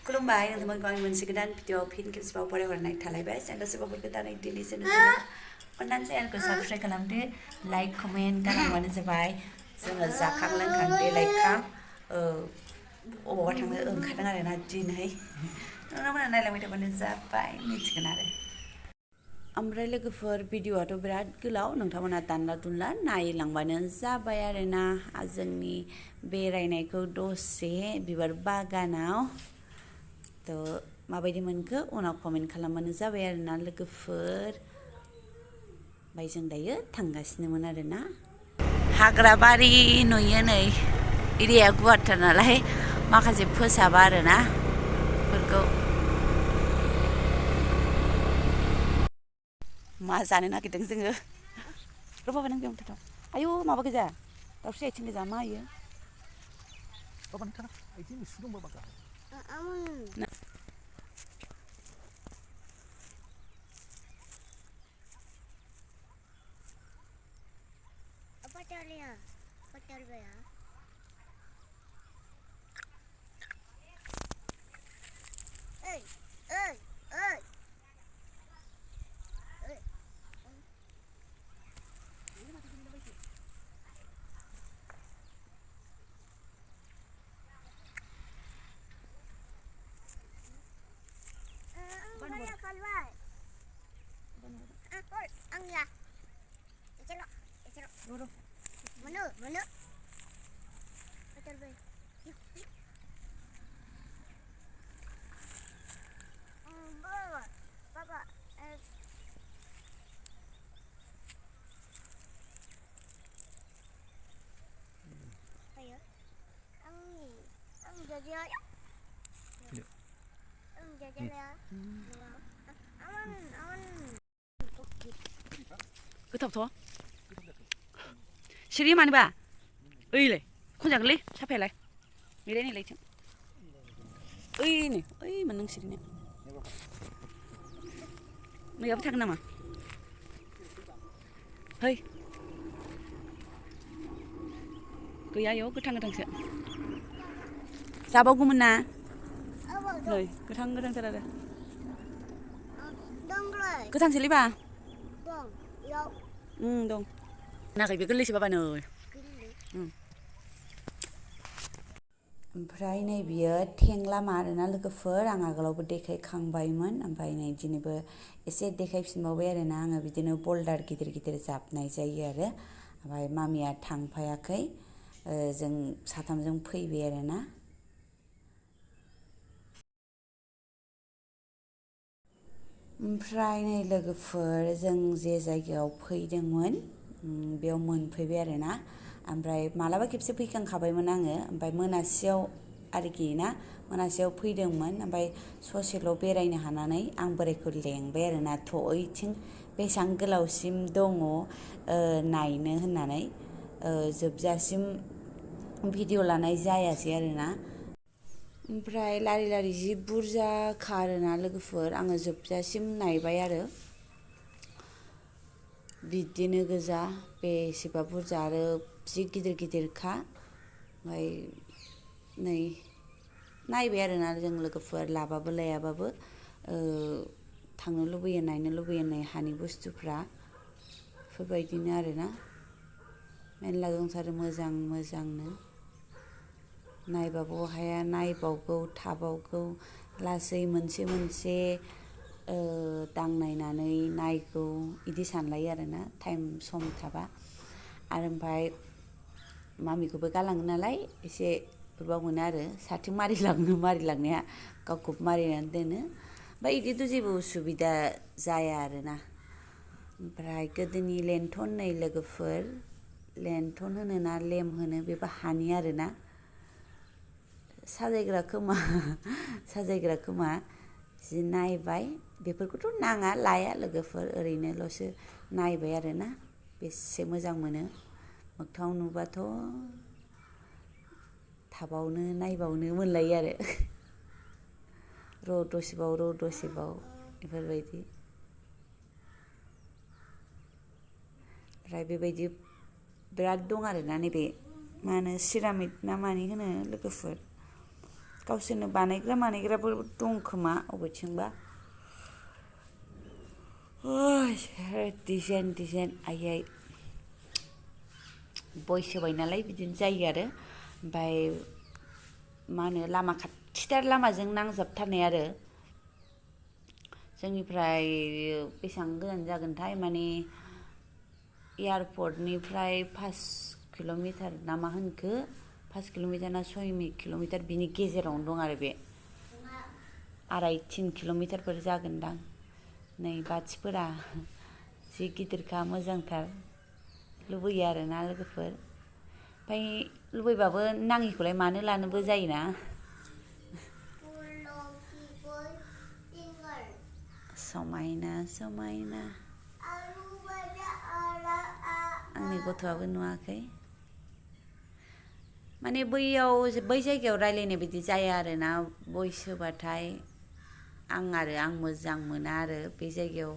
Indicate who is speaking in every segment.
Speaker 1: खुलुमबाय नोंथांमोनखौ आंनि मोनसे गोदान भिडिअ फिन खेबसेबाव बरायहरनाय थालायबाय चेनेल सोरबाफोर गोदानै दिनै चेनेलखौ अननानै चेनेलखौ साबस्क्राइब खालामदो लाइक कमेन्ट गालांबानो जाबाय जोङो जाखां लोंखां देलायखां अबावबा थांनो ओंखारदों आरोना दिनै नोंथांमोना नायलांबाय थाबानो जाबाय मिथिगोन आरो ओमफ्राय लोगोफोर भिडिअआथ' बिराद गोलाव नोंथांमोना दानला दुनला नायलांबानो जाबाय आरोना जोंनि बेरायनायखौ दसे बिबार बागानाव थ' माबायदि मोनखो उनाव कमेन्ट खालामबानो जाबाय आरोना लोगोफोर ओमफ्राय जों दायो थांगासिनोमोन आरोना हाग्राबारि नुयो नै एरियाया गुवारथार नालाय माखासे फोसाबा आरोना बेफोरखौ मा जानो नागिरदों जोङो रबाबा नों बेयावनो थाथाव आयौ माबा गोजा दावस्रि आथिं गोजा मा इयो
Speaker 2: Bapak ni kan itu sudah bapak kah?
Speaker 3: Apa caranya? Apa caranya? Hey, hey, hey. Mwnw. Bapak. Ayo. Ang jadi ayo. Ang jadi ya. Aman.
Speaker 1: गोथावथ' सिरि मानोबा ओइलाय खनजागोनलै साफायालाय नेलाय नेलायथों ओइ मोन नों सिरिनो मैयाबो थागोन नामा है गैया इयाव गोथां गोथांसो जाबावगौमोन ना नै गोथांथार आरो गोथांसोलैबा दं नाखै बे गोरलैसो बाबा नै ओमफ्राय नै बियो थेंलामा आरोना लोगोफोर आं आगोलावबो देखायखांबायमोन ओमफ्राय नै दिनैबो एसे देखायफिनबावबाय आरोना आङो बिदिनो बल्डार गिदिर गिदिर जाबनाय जायो आरो ओमफ्राय मामिया थांफायाखै जों साथामजों फैबाय आरोना ओमफ्राय नै लोगोफोर जों जे जायगायाव फैदोंमोन बेयाव मोनफैबाय आरोना ओमफ्राय मालाबा खेबसे फैखांखाबायमोन आङो ओमफ्राय मोनासेयाव आरोखि ना मोनासेयाव फैदोंमोन ओमफ्राय ससेल' बेरायनो हानानै आं बोरायखौ लेंबाय आरोना थ' ओइथिं बेसेबां गोलावसिम दङ नायनो होननानै जोबजासिम भिडिअ लानाय जायासै आरोना ओमफ्राय लारि लारि जि बुरजा खारोना लोगोफोर आङो जोबजासिम नायबाय आरो बिदिनो गोजा बेसेबा बुरजा आरो जि गिदिर गिदिरखा ओमफ्राय नै नायबाय आरोना जों लोगोफोर लाबाबो लायाबाबो थांनो लुबैयो नायनो लुबैयो नै हानि बुस्थुफ्रा बेफोरबायदिनो आरोना मेरला दंथारो मोजांनो नायबाबो हाया नायबावगौ थाबावगौ लासै मोनसे दांनायनानै नायगौ इदि सानलायो आरोना टाइम सम थाबा आरो ओमफ्राय मामिखौबो गालाङो नालाय एसे बोरैबा मोनो आरो साथिं मारिलांनाया गावखौ मारिनानै दोनो ओमफ्राय इदिथ' जेबो उसुबिदा जाया आरोना ओमफ्राय गोदोनि लेन्थन नै लोगोफोर लेन्थन होनो ना लेम होनो बेबो हानि आरोना साजायग्रा खोमा जि नायबाय बेफोरखौथ' नाङा लाया लोगोफोर ओरैनोल'सो नायबाय आरोना बेसे मोजां मोनो मोगथाङाव नुबाथ' थाबावनो नायबावनो मोनलायो आरो दसेबाव बेफोरबायदि ओमफ्राय बेबायदि बिराद दं आरोना नैबे मा होनो सिरामिक ना मानि होनो लोगोफोर गावसोरनो बानायग्रा मानायग्राफोर दं खोमा अबेथिंबा डिजाइन आयै बयस होबाय नालाय बिदिनो जायो आरो ओमफ्राय मा होनो लामा खाथिथार लामाजों नांजाबथारनाय आरो जोंनिफ्राय बेसेबां गोजान जागोनथाय माने एयारपर्टनिफ्राय 5 किल'मिटार ना मा होनखो 5 किल'मिटार ना 6 किल'मिटार बिनि गेजेरावनो दं आरो बे 2.5-3 किल'मिटारफोर जागोनदां नै बाथिफोरा जि गिदिरखा मोजांथार लुबैयो आरोना लोगोफोर ओमफ्राय लुबैबाबो नाङिखौलाय मानो लानोबो जायोना समायना आंनि गथ'आबो नुवाखै माने बै जायगायाव रायलायनाय बायदि जाया आरोना भइस होबाथाय आं मोजां मोना आरो बे जायगायाव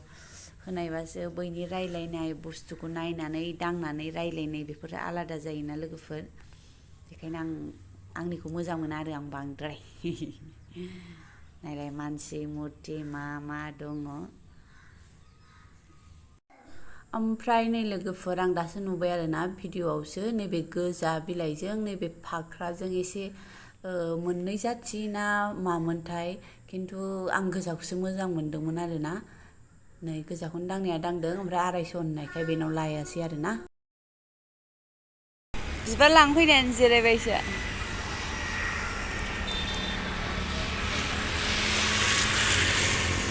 Speaker 1: होनायबासो बैनि रायलायनाय बुस्थुखौ नायनानै दांनानै रायलायनाय बेफोरो आलादा जायोना लोगोफोर बेखायनो आंनिखौ मोजां मोना आरो आं बांद्राय नायलाय मानसि मुर्ति मा दङ ओमफ्राय नै लोगोफोर आं दासो नुबाय आरोना भिडिअआवसो नैबे गोजा बिलाइजों नैबे फाख्राजों एसे मोननै जाथि ना मामोनथाय खिन्थु आं गोजाखौसो मोजां मोनदोंमोन आरोना नै गोजाखौनो दांनाया दांदों ओमफ्राय 250 होननायखाय बेनाव लायासै आरोना बिबार लांफैनायानो जिरायबायसो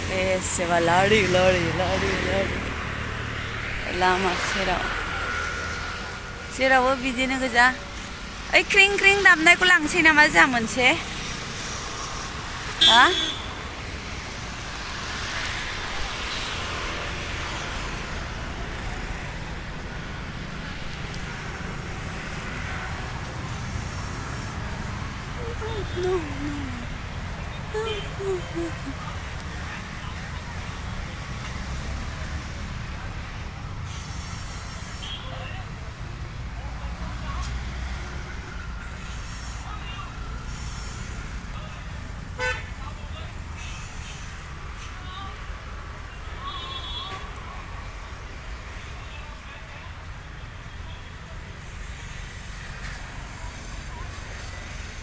Speaker 1: बेसेबा लारि लामा जेरावबो बिदिनो गोजा ओइ क्रिं क्रिं दामनायखौ लांसै नामा जा मोनसे हा No.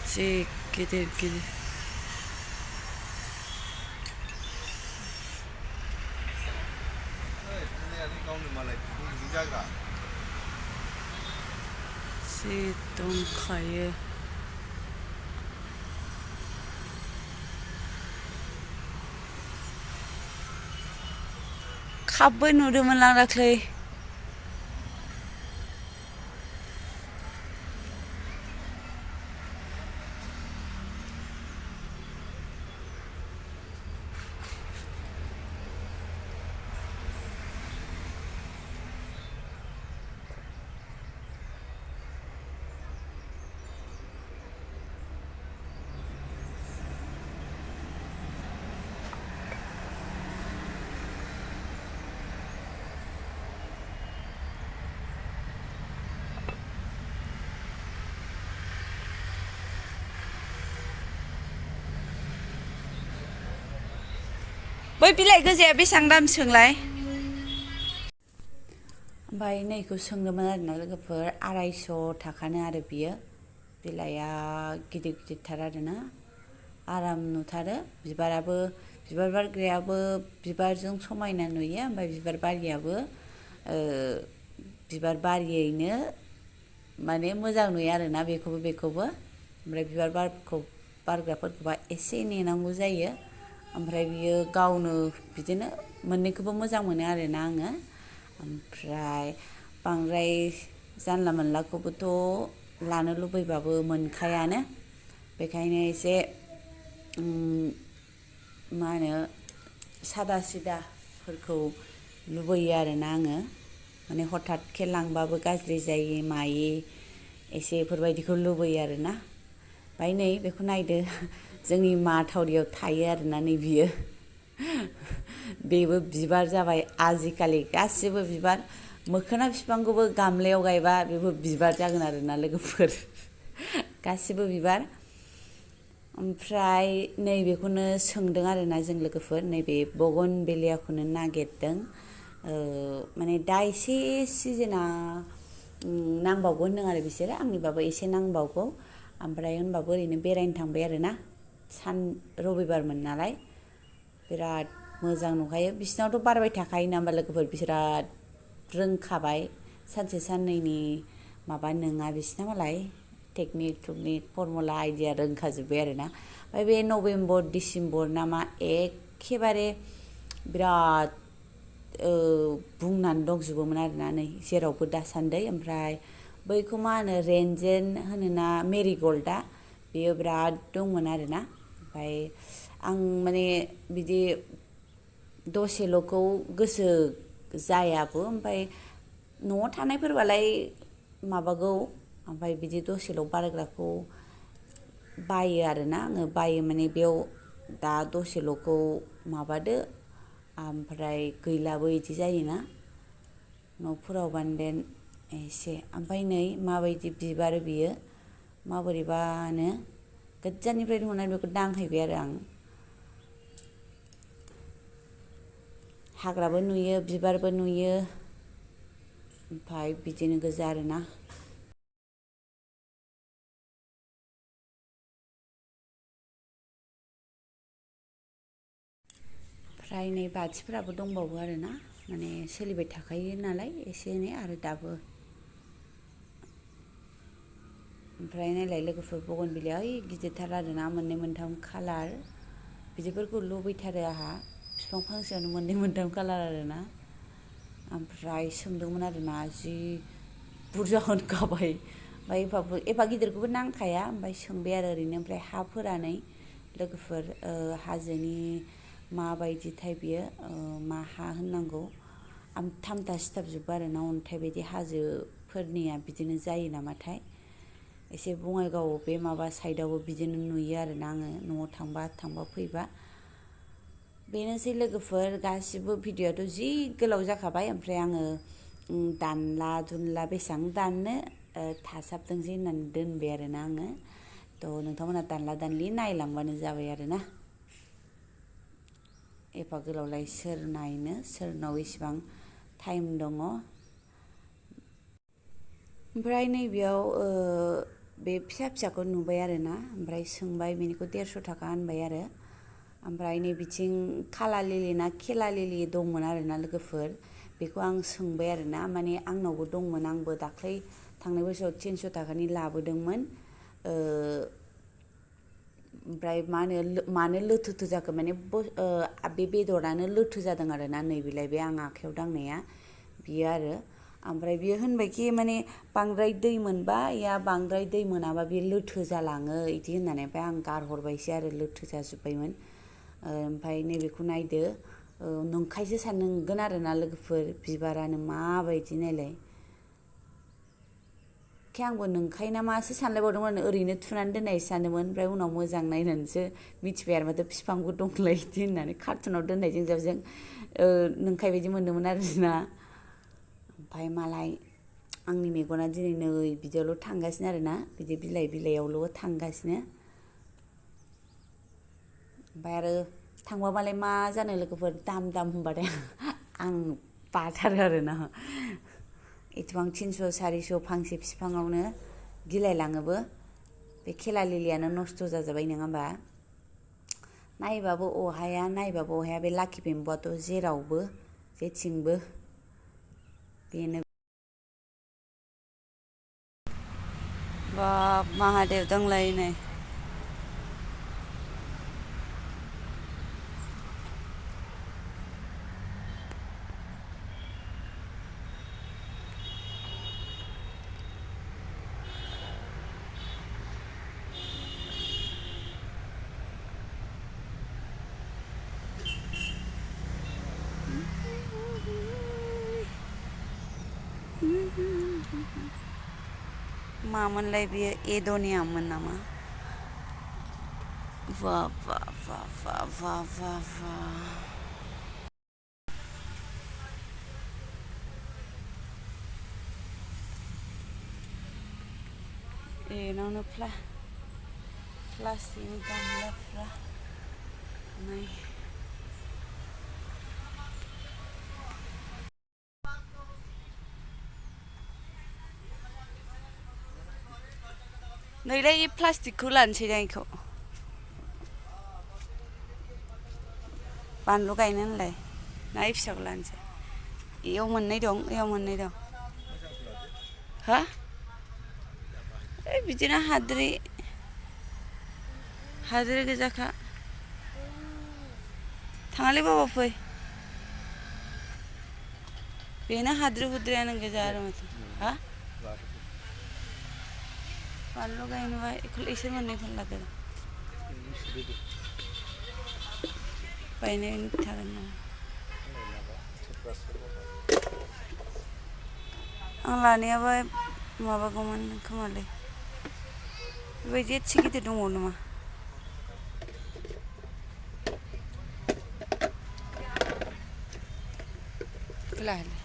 Speaker 1: जि गिदिर जि दंखायो खाबबो नुदोंमोन आं दाख्लै बै बिलाइ गोजाया बेसेबां दाम सोंलाय ओमफ्राय नैखौ सोंदोंमोन आरोना लोगोफोर 250 थाखानो आरो बियो बिलाइआ गिदिरथार आरोना आराम नुथारो बिबाराबो बिबार बारग्रायाबो बिबारजों समायना नुयो ओमफ्राय बिबार बारियाबो बिबार बारियैनो माने मोजां नुयो आरोना बेखौबो ओमफ्राय बिबार बारग्राफोरखौबा एसे नेनांगौ जायो ओमफ्राय बियो गावनो बिदिनो मोननैखौबो मोजां मोनो आरोना आङो ओमफ्राय बांद्राय जानला मोनलाखौबोथ' लानो लुबैबाबो मोनखायानो बेखायनो एसे मा होनो सादा सिदाफोरखौ लुबैयो आरोना आङो माने हঠাৎ लांबाबो गाज्रि जायै मायै एसे बेफोरबायदिखौ लुबैयो आरोना ओमफ्राय नै बेखौ नायदो जोंनि माथावरियाव थायो आरोना नै बियो बेबो बिबार जाबाय आजिखालि गासिबो बिबार मोखोना बिफांखौबो गामलायाव गायबा बेबो बिबार जागोन आरोना लोगोफोर गासिबो बिबार ओमफ्राय नैबेखौनो सोंदों आरोना जों लोगोफोर नैबे बगनभेलियाखौनो नागिरदों माने दा एसे सिजोना नांबावगौ होनदों आरो बिसोरो आंनिबाबो एसे नांबावगौ ओमफ्राय होनबाबो ओरैनो बेरायनो थांबाय आरोना रबिबारमोन नालाय बिराद मोजां नुखायो बिसिनावथ' बारबाय थाखायो ना होमबा लोगोफोर बिराद रोंखाबाय सानसे साननैनि माबा नङा बिसिना मालाय टेकनिक फरमुला आइडिया रोंखाजोब्बाय आरोना ओमफ्राय बे नभेम्बर डिसेम्बर नामा एखेबारे बिराद बुंनानै दंजोबोमोन आरोना नै जेरावबो दासान्दै ओमफ्राय बैखौ मा होनो रेनजेन होनोना मेरिगल्डआ बेयो बिराद दंमोन आरोना ओमफ्राय आं माने बिदि दसेल'खौ गोसो जायाबो ओमफ्राय न'आव थानायफोरबालाय माबागौ ओमफ्राय बिदि दसेल' बारग्राखौ बायो आरोना आङो बायो माने बेयाव दा दसेल'खौ माबादो ओमफ्राय गैलाबो बिदि जायोना न'फोरावबानो देन एसे ओमफ्राय नै माबायदि बिबार बियो माबोरैबानो गोजाननिफ्राय नुनानै बेखौ दांहैबाय आरो आं हाग्राबो नुयो बिबारबो नुयो ओमफ्राय बिदिनो गोजा आरोना ओमफ्राय नै बाथिफोराबो दंबावो आरोना माने सोलिबाय थाखायो नालाय एसे एनै आरो दाबो ओमफ्राय नायलाय लोगोफोर बगनभिलिया ओइ गिदिरथार आरोना मोननै मोनथाम कालार बिदिफोरखौ लुबैथारो आंहा बिफां फांसेयावनो मोननै मोनथाम कालार आरोना ओमफ्राय सोंदोंमोन आरोना जि बुरजा होनखाबाय ओमफ्राय एफा गिदिरखौबो नांखाया ओमफ्राय सोंबाय आरो ओरैनो ओमफ्राय हाफोरा नै लोगोफोर हाजोनि माबायदिथाय बियो मा हा होननांगौ आमथामथा सिथाबजोबो आरोना अन्थाइ बायदि हाजोफोरनिया बिदिनो जायो नामाथाय एसे बङाइगाव बे माबा साइडआवबो बिदिनो नुयो आरोना आङो न'आव थांबा फैबा बेनोसै लोगोफोर गासिबो भिडिअ'आथ' जि गोलाव जाखाबाय ओमफ्राय आङो दानला दुनला बेसेबां दाननो थासाबथोंसै होननानै दोनबाय आरोना आङो थ' नोंथांमोना दानला दानलि नायलांबानो जाबाय आरोना एफा गोलावलाय सोर नायनो सोरनाव इसिबां टाइम दङ ओमफ्राय नैबेयाव बे फिसा फिसाखौ नुबाय आरोना ओमफ्राय सोंबाय बेनिखौ 150 थाखा होनबाय आरो ओमफ्राय नै बिथिं खाला लिलि ना खेला लिलि दंमोन आरोना लोगोफोर बेखौ आं सोंबाय आरोना माने आंनावबो दंमोन आंबो दाख्लै थांनाय बोसोराव 300 थाखानि लाबोदोंमोन ओमफ्राय मानो लोथोथो जाखो माने बे बेदरानो लोथो जादों आरोना नैबेलाय बे आं आखाइयाव दांनाया बियो आरो ओमफ्राय बियो होनबायखि माने बांद्राय दै मोनबा या बांद्राय दै मोनाबा बे लोथो जालाङो इदि होननानै ओमफ्राय आं गारहरबायसो आरो लोथो जाजोब्बायमोन ओमफ्राय नैबेखौ नायदो नंखायसो सानगोन आरोना लोगोफोर बिबारानो माबायदि नायलाय आंबो नंखाय ना मासो सानलायबावदोंमोन ओरैनो थुनानै दोननायसो सानदोंमोन ओमफ्राय उनाव मोजां नायनानैसो मिथिबाय आरो माथो बिफांबो दंलाय बिदि होननानै कार्टुनाव दोननायजों जाबजों नंखाय बायदि मोनदोंमोन आरोना ओमफ्राय मालाय आंनि मेगना दिनै नै बिदियावल' थांगासिनो आरोना बिदि बिलाइयावल' थांगासिनो ओमफ्राय आरो थांबा मालाय मा जानो लोगोफोर दाम होनबाथाय आं बाथारो आरोना एथबां 300 400 फांसे बिफाङावनो गिलायलाङोबो बे खेला लिलियानो नस्थ' जाजाबाय नङा होमबा नायबाबो अहाया बे लाखि बेम्बुआथ' जेरावबो जेथिंबो बेनो बाब महादेव दंलाय नै मामोनलाय बियो एडनियाममोन नामा वाह एनावनो प्लास्टिकनि गामलाफ्रा नै नैलाय प्लास्टिकखौ लानोसै दां इखौ बानलु गायनो होनलाय ना इ फिसाखौ लानोसै इयाव मोननै दं इयाव मोननै दं हा बिदिनो हाद्रि गोजाखा थाङालै बाबा फै बेनो हाद्रि हुद्रियानो गोजा आरो माथो हा बानलु गायनोबा इसोर मोननैखौनो लादो बायनायनो थागोन नामा आं लानायाबा माबागौमोन खोमालै बेबायदि एसे गिदिर दङ नामा लाहैलाय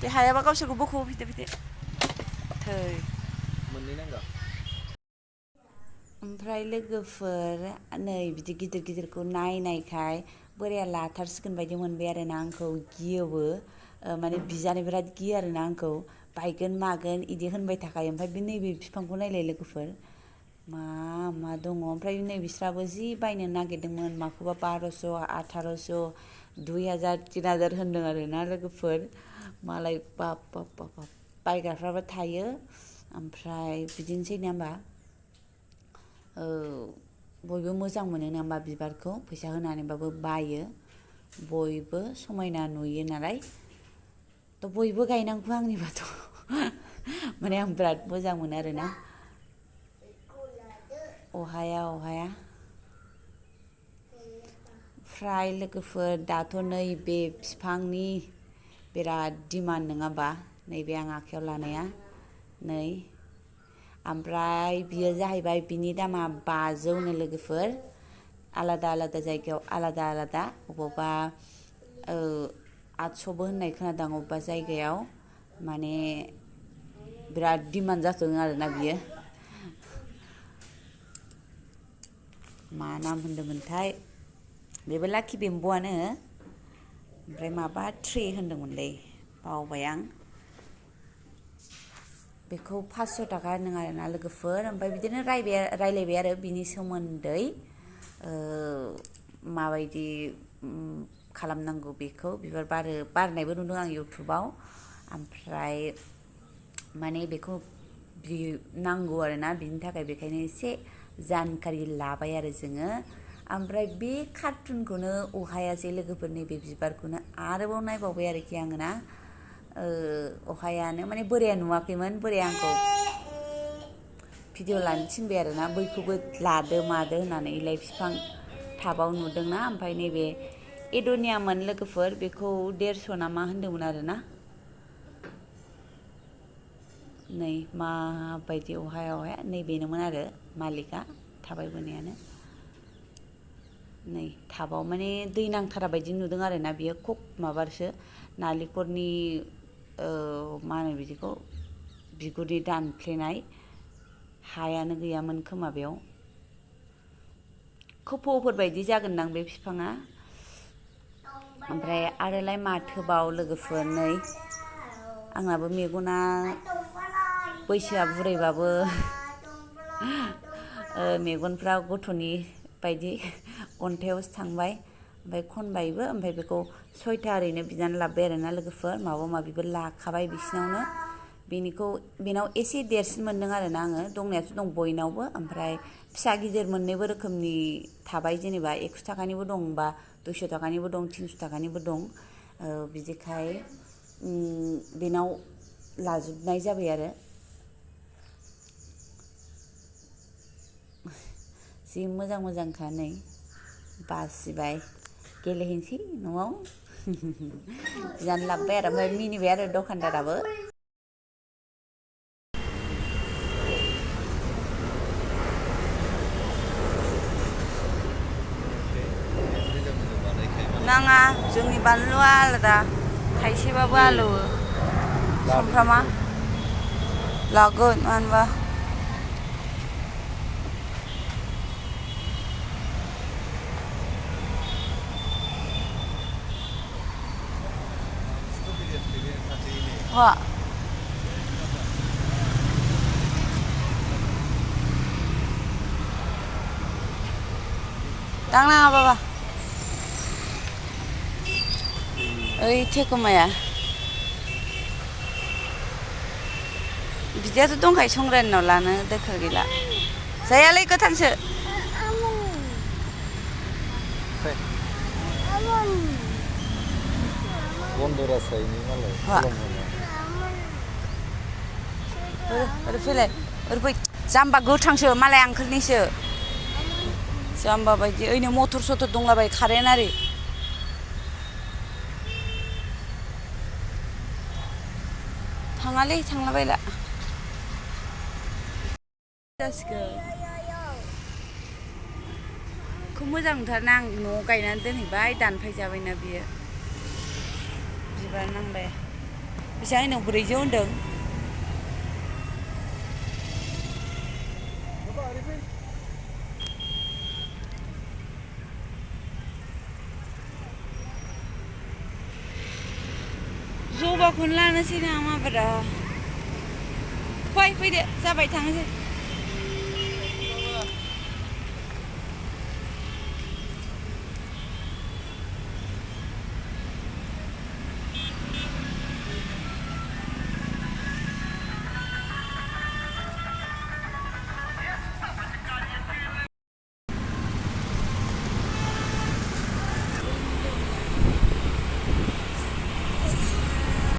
Speaker 1: बे हायाबा गावसोरखौ बोख'फैदो थै
Speaker 2: मोननै नांगौ
Speaker 1: ओमफ्राय लोगोफोर नै बिदि गिदिर गिदिरखौ नायनायखाय बोराया लाथारसिगोन बायदि मोनबाय आरोना आंखौ गियोबो माने बिजानो बिराद गियो आरोना आंखौ बायगोन मागोन इदि होनबाय थाखायो ओमफ्राय बे नैबे बिफांखौ नायलाय लोगोफोर मा दङ ओमफ्राय नै बिस्राबो जि बायनो नागिरदोंमोन माखौबा 1200 1800 2000 3000 होनदों आरोना लोगोफोर मालाय बाब बायग्राफ्राबो थायो ओमफ्राय बिदिनोसै ना होमबा बयबो मोजां मोनो ना होमबा बिबारखौ फैसा होनानैबाबो बायो बयबो समायना नुयो नालाय थ' बयबो गायनांगौ आंनिबाथ' माने आं बिराद मोजां मोनो आरोना अहाया फ्राय लोगोफोर दाथ' नैबे बिफांनि बिराद डिमान्ड नङाबा नैबे आं आखायाव लानाया नै ओमफ्राय बियो जाहैबाय बिनि दामा 500नो लोगोफोर आलादा जायगायाव आलादा अबावबा 800बो होननाय खोनादों अबेबा जायगायाव माने बिराद डिमान्ड जादों आरोना बियो मा नाम होनदोंमोनथाय बेबो लाखि बेम्बुआनो ओमफ्राय माबा ट्रे होनदोंमोनलै बावबाय आं बेखौ 500 थाखा होनदों आरोना लोगोफोर ओमफ्राय बिदिनो रायलायबाय आरो बिनि सोमोन्दै माबायदि खालामनांगौ बेखौ बिबार बारनायबो नुदों आं इउटुबाव ओमफ्राय माने बेखौ नांगौ आरोना बिनि थाखाय बेखायनो एसे जानकारी लाबाय आरो जोङो ओमफ्राय बे कार्टुनखौनो अहायासै लोगोफोर नैबे बिबारखौनो आरोबाव नायबावबाय आरोखि आङो ना अहायानो माने बोराया नुवाखैमोन बोराया आंखौ भिडिअ लानो थिनबाय आरोना बैखौबो लादो मादो होननानै इलाय बिफां टाबाव नुदोंना ओमफ्राय नैबे एडनियामोन लोगोफोर बेखौ 150 ना मा होनदोंमोन आरोना नै माबायदि अहाया नैबेनोमोन आरो मालिका थाबायबोनायानो नै टाबाव माने दै नांथारा बायदि नुदों आरोना बियो माबासो नालेंखरनि मा होनो बिदिखौ बिगुरनि दानफ्लेनाय हायानो गैयामोन खोमा बेयाव खोफौफोर बायदि जागोनदां बे बिफाङा ओमफ्राय आरोलाय माथोबाव लोगोफोर नै आंनाबो मेगना बैसोआ बुरैबाबो मेगनफ्रा गथ'नि बायदि अन्थायावसो थांबाय ओमफ्राय खनबायबो ओमफ्राय बेखौ 6था ओरैनो बिनानै लाबोबाय आरोना लोगोफोर माबा माबिबो लाखाबाय बिसिनावनो बेनाव एसे देरसिन मोनदों आरोना आङो दंनायाथ' दं बयनावबो ओमफ्राय फिसा गिदिर मोननैबो रोखोमनि थाबाय जेनेबा 100 थाखानिबो दं बा 200 थाखानिबो दं 300 थाखानिबो दं बिदिखाय बेनाव लाजोबनाय जाबाय आरो जि मोजांखा नै बासिबाय गेलेहैनोसै न'आव बिनानै लाबोबाय आरो ओमफ्राय मिनिबाय आरो दखानदाराबो नाङा जोंनि बानलुआ आलादा थाइसेबाबो आलौवो सुमफ्रामा लागोन मानोबा वा दांनाङा बाबा ओइ थेखोमाया बिदियाथ' दंखायो संग्रानिनाव लानो दोखो गैला जायालै गोथांसो
Speaker 2: बन्दरासायनि मालाय
Speaker 1: ओरै फैलाय ओरै फै जाम्बा गोथांसो मालाय आंकोलनिसो जाम्बा बायदि ओइनो मटर सटर दंलाबायो कारेन्ट आरि थाङालै थांलाबायला जासिगोन खौ मोजां मोनथारना आं न'आव गायनानै दोनहैबाय दानफायजाबायना बियो बिबार नांबाय बेसेबां होनदों 400 होनदों जबाखौनो लानोसै नामा ब्रा फैदो जाबाय थांनोसै